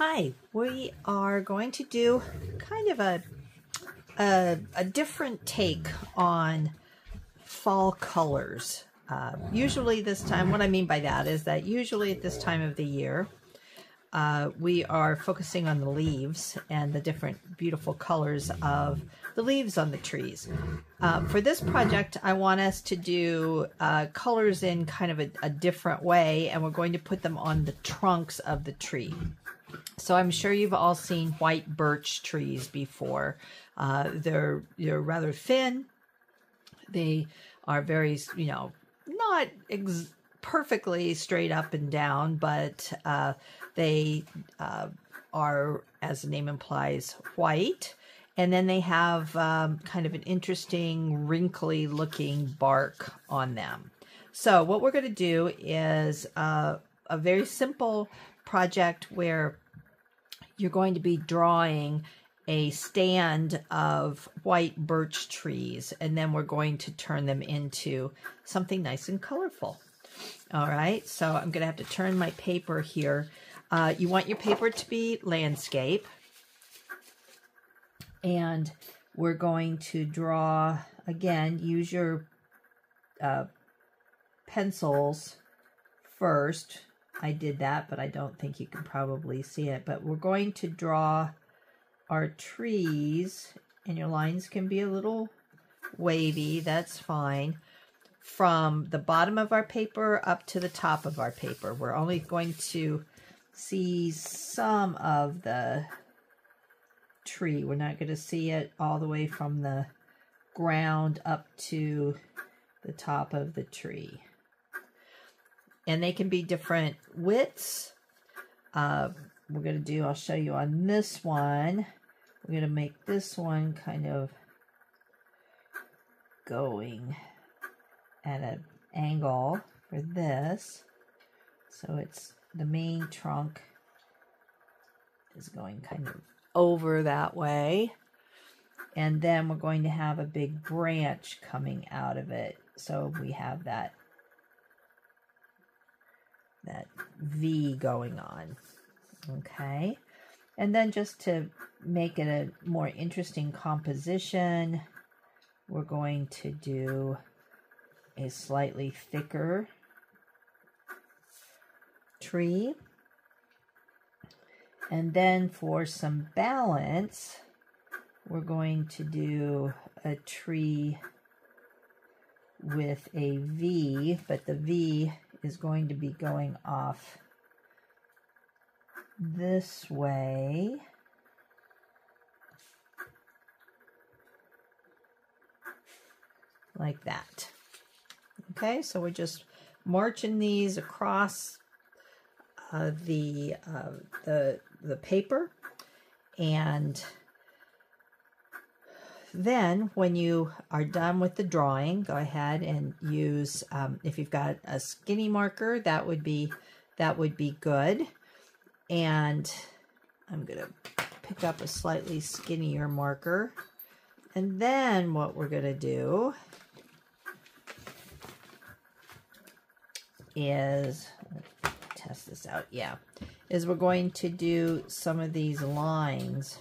Hi, we are going to do kind of a different take on fall colors. Usually this time, what I mean by that is that usually at this time of the year, we are focusing on the leaves and the different beautiful colors of the leaves on the trees. For this project, I want us to do colors in kind of a different way, and we're going to put them on the trunks of the tree. So I'm sure you've all seen white birch trees before. They're rather thin. They are very, not perfectly straight up and down, but they are, as the name implies, white. And then they have kind of an interesting, wrinkly looking bark on them. So what we're going to do is a very simple project where you're going to be drawing a stand of white birch trees, and then we're going to turn them into something nice and colorful. All right, so I'm going to have to turn my paper here. You want your paper to be landscape, and we're going to draw, again, use your pencils first. I did that, but I don't think you can probably see it. But we're going to draw our trees, and your lines can be a little wavy, that's fine, from the bottom of our paper up to the top of our paper. We're only going to see some of the tree. We're not going to see it all the way from the ground up to the top of the tree. And they can be different widths. We're going to do, I'll show you on this one, we're going to make this one kind of going at an angle for this. So it's the main trunk is going kind of over that way. And then we're going to have a big branch coming out of it. So we have that V going on, okay? And then just to make it a more interesting composition, we're going to do a slightly thicker tree. And then for some balance, we're going to do a tree with a V, but the V is going to be going off this way. Like that. Okay, so we're just marching these across the paper, and then when you are done with the drawing, go ahead and use, if you've got a skinny marker, that would be good. And I'm going to pick up a slightly skinnier marker. And then what we're going to do is, let's test this out, is we're going to do some of these lines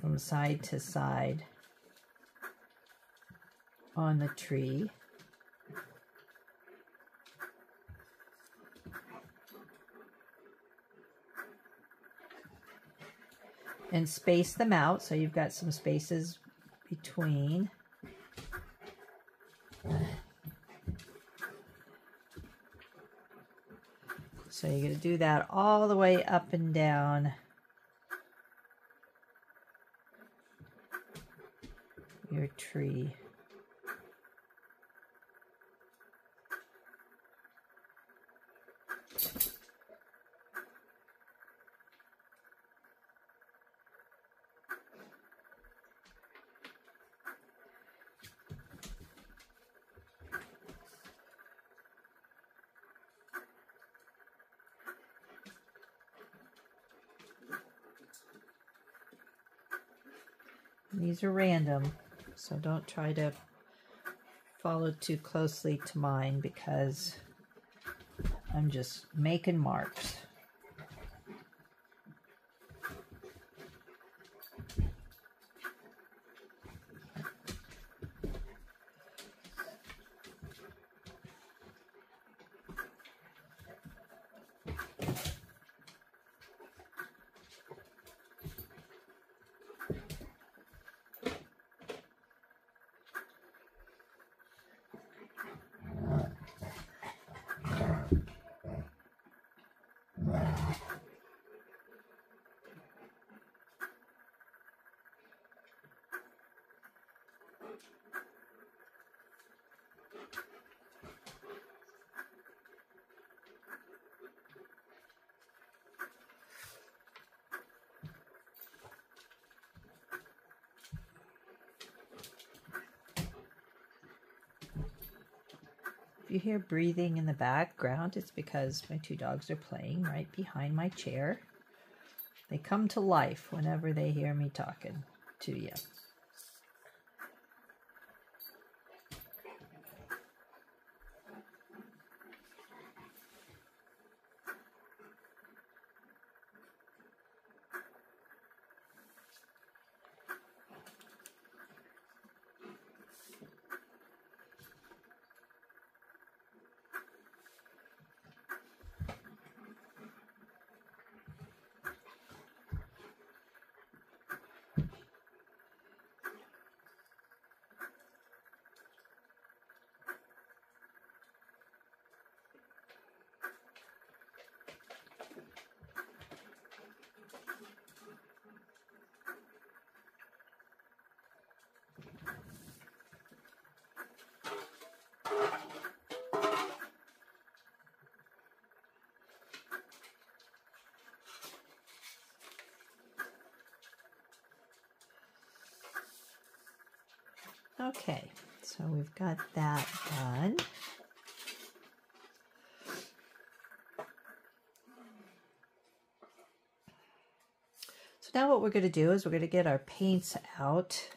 from side to side on the tree. And space them out so you've got some spaces between. So you're going to do that all the way up and down your tree. These are random, so don't try to follow too closely to mine because I'm just making marks. If you hear breathing in the background, it's because my two dogs are playing right behind my chair. They come to life whenever they hear me talking to you. Okay, so we've got that done. So now what we're going to do is we're going to get our paints out.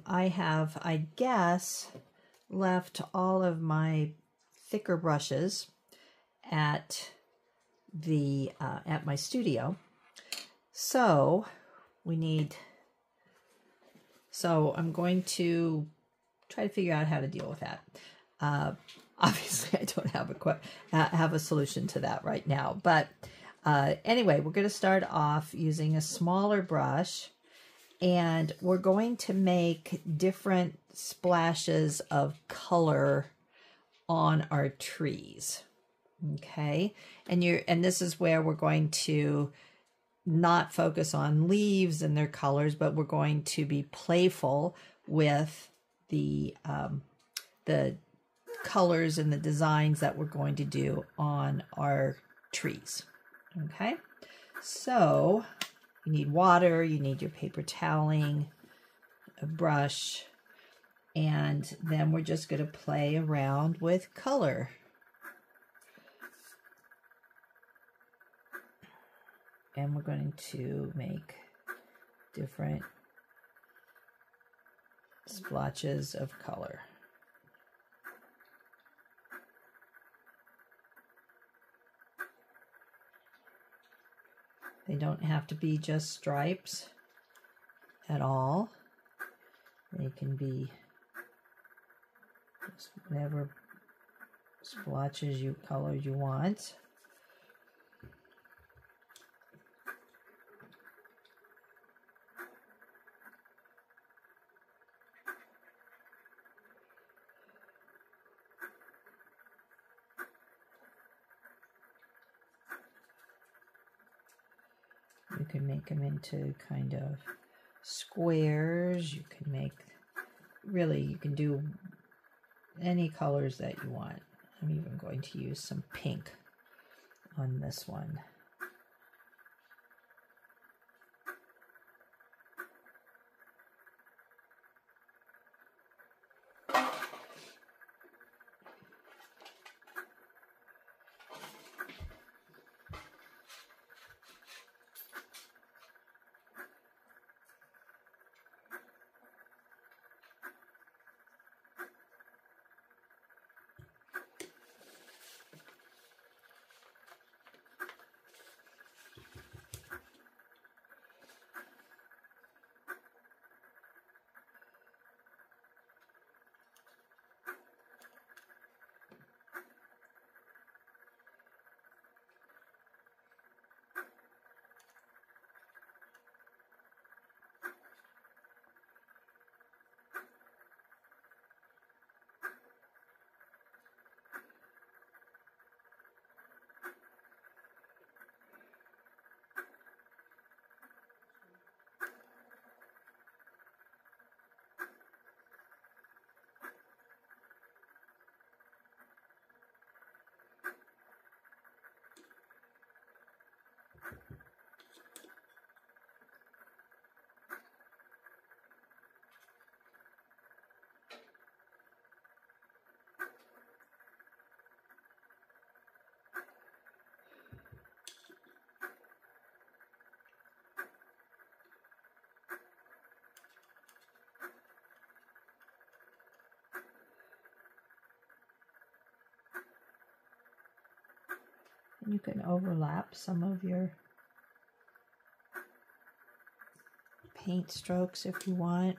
I have, I guess, left all of my thicker brushes at my studio. So I'm going to try to figure out how to deal with that. Obviously, I don't have a solution to that right now. But anyway, we're going to start off using a smaller brush, and we're going to make different splashes of color on our trees. Okay, and this is where we're going to not focus on leaves and their colors, but we're going to be playful with the colors and the designs that we're going to do on our trees. Okay, so you need water, you need your paper toweling, a brush, and then we're just going to play around with color. And we're going to make different splotches of color. They don't have to be just stripes at all. They can be just whatever splotches colors you want. You can make them into kind of squares. You can do any colors that you want. I'm even going to use some pink on this one. And you can overlap some of your paint strokes if you want.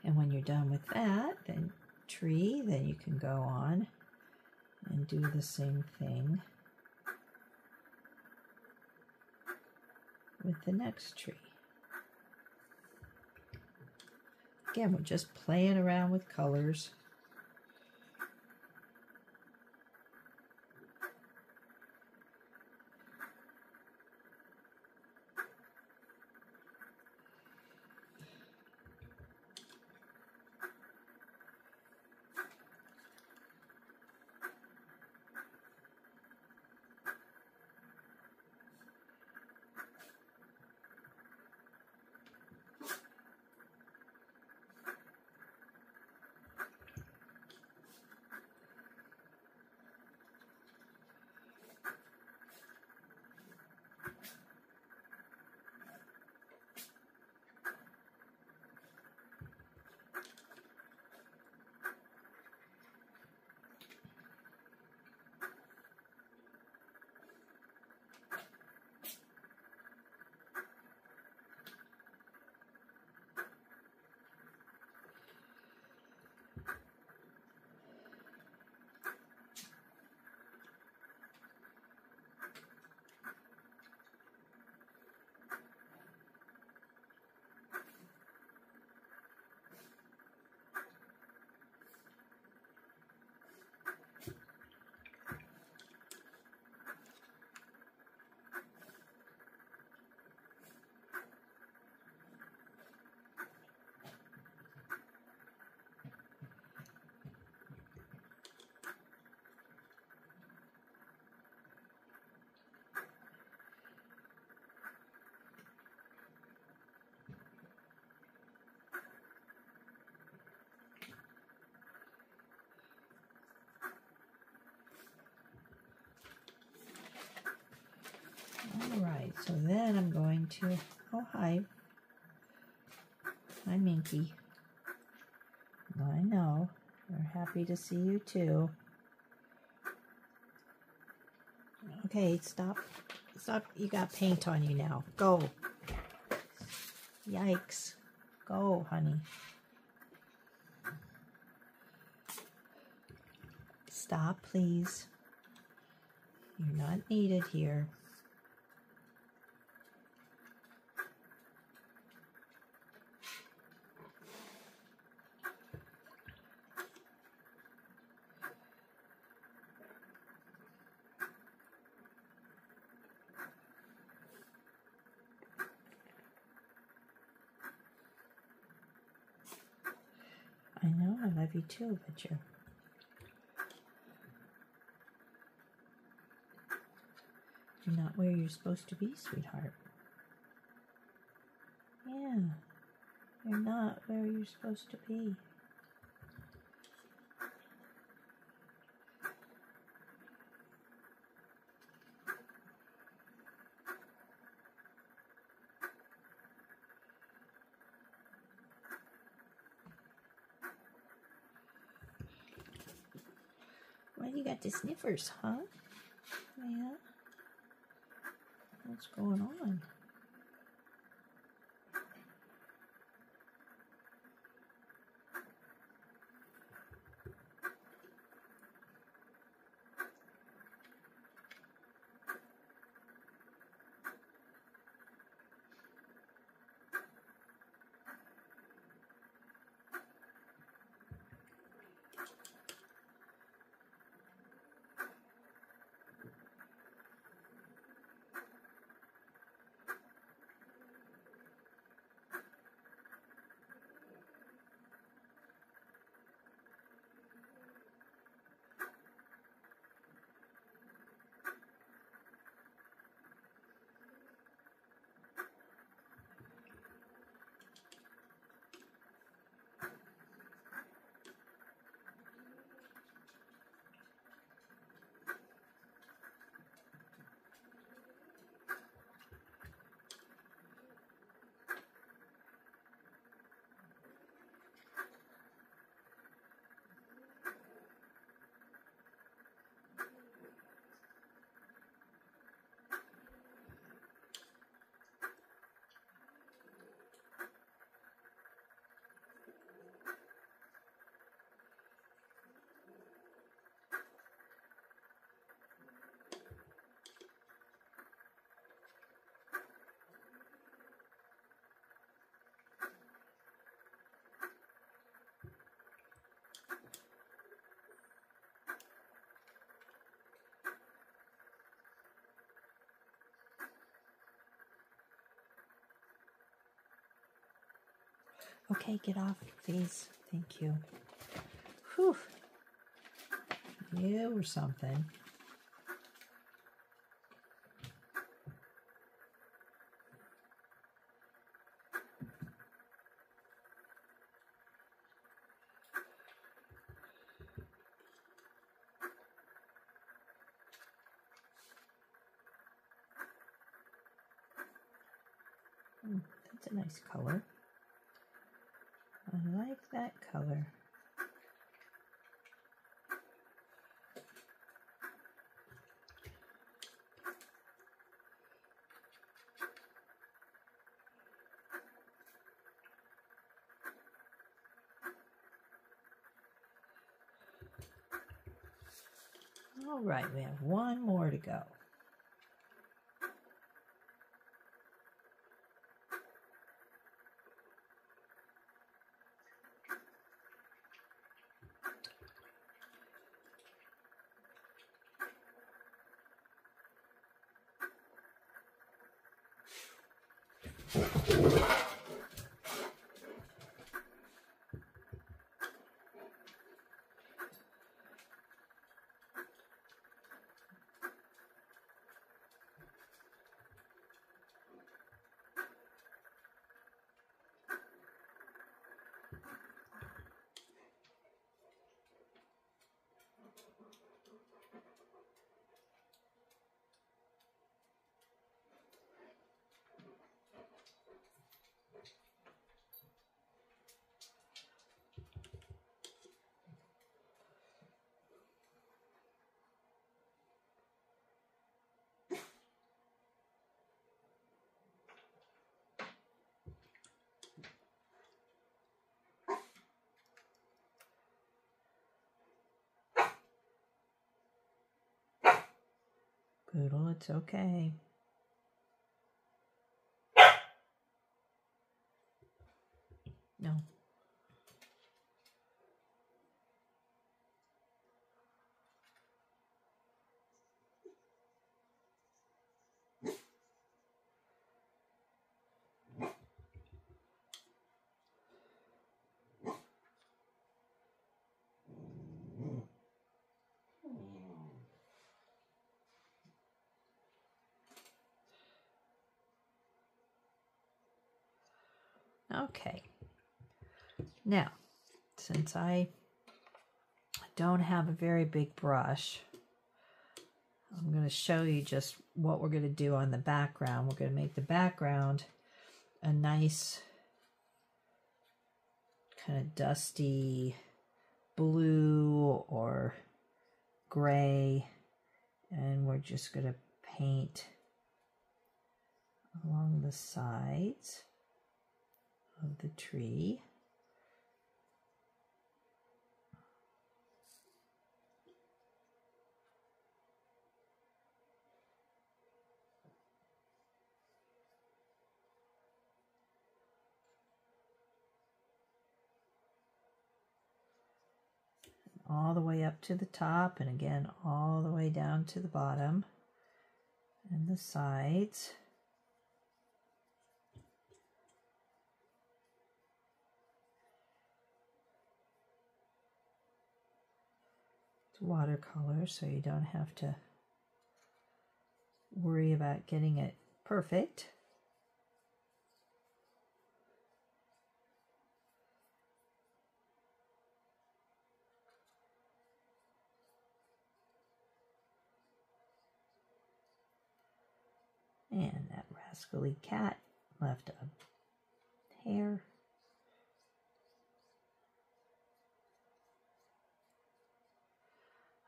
And when you're done with that, then tree, then you can go on and do the same thing with the next tree. Again, we're just playing around with colors. All right, so then I'm going to, oh, hi. Hi, Minky. I know. We're happy to see you, too. Okay, stop. Stop. You got paint on you now. Go. Yikes. Go, honey. Stop, please. You're not needed here. I know, I love you too, but you're not where you're supposed to be, sweetheart. Yeah, you're not where you're supposed to be. Why you got the sniffers, huh? Yeah. What's going on? Okay, get off, please. Thank you. Whew. You were something. That's a nice color. I like that color. All right, we have one more to go. Poodle, it's okay. No. Okay. Now, since I don't have a very big brush, I'm going to show you just what we're going to do on the background. We're going to make the background a nice kind of dusty blue or gray, and we're just going to paint along the sides of the tree. All the way up to the top, and again all the way down to the bottom and the sides. It's watercolor, so you don't have to worry about getting it perfect. And that rascally cat left a hair.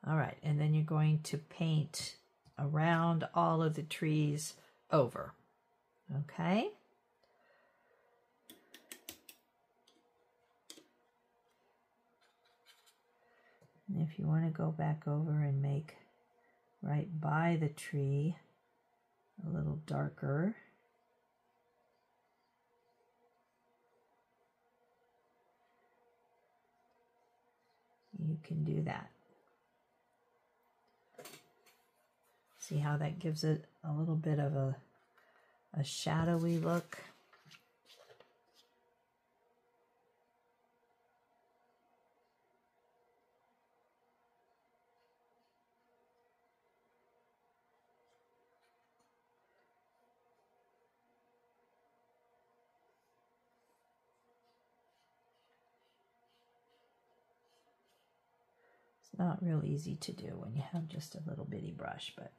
All right, and then you're going to paint around all of the trees over. Okay? And if you want to go back over and make right by the tree a little darker, you can do that. See how that gives it a little bit of a shadowy look? It's not real easy to do when you have just a little bitty brush, but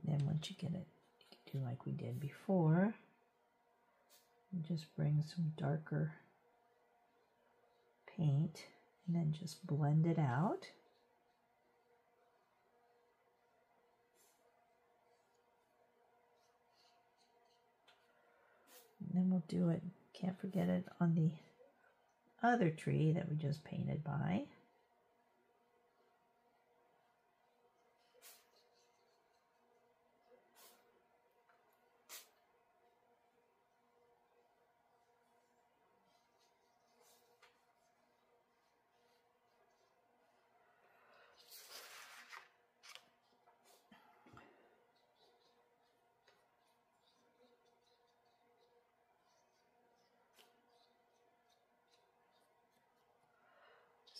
then once you get it, you can do like we did before. And just bring some darker paint and then just blend it out. And then we'll do it, can't forget it, on the other tree that we just painted by.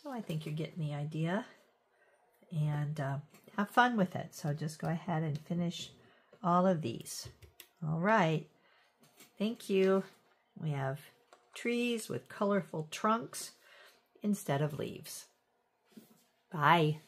So I think you're getting the idea, and have fun with it. So just go ahead and finish all of these. All right, thank you. We have trees with colorful trunks instead of leaves. Bye.